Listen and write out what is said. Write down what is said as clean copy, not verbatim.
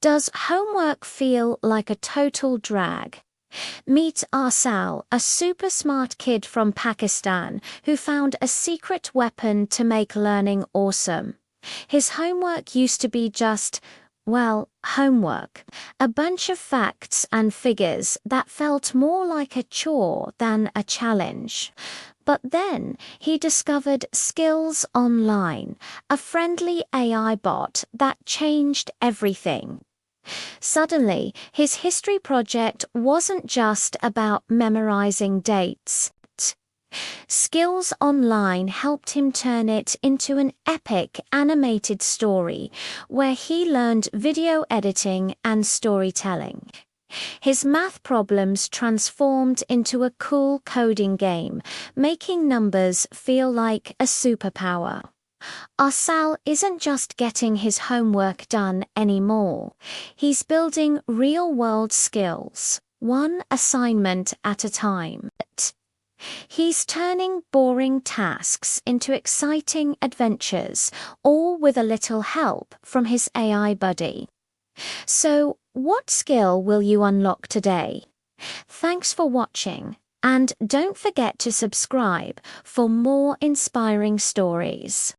Does homework feel like a total drag? Meet Arsal, a super smart kid from Pakistan who found a secret weapon to make learning awesome. His homework used to be just, well, homework. A bunch of facts and figures that felt more like a chore than a challenge. But then he discovered Skills Online, a friendly AI bot that changed everything. Suddenly, his history project wasn't just about memorizing dates. Skills Online helped him turn it into an epic animated story where he learned video editing and storytelling. His math problems transformed into a cool coding game, making numbers feel like a superpower. Arsal isn't just getting his homework done anymore. He's building real-world skills, one assignment at a time. He's turning boring tasks into exciting adventures, all with a little help from his AI buddy. So, what skill will you unlock today? Thanks for watching, and don't forget to subscribe for more inspiring stories.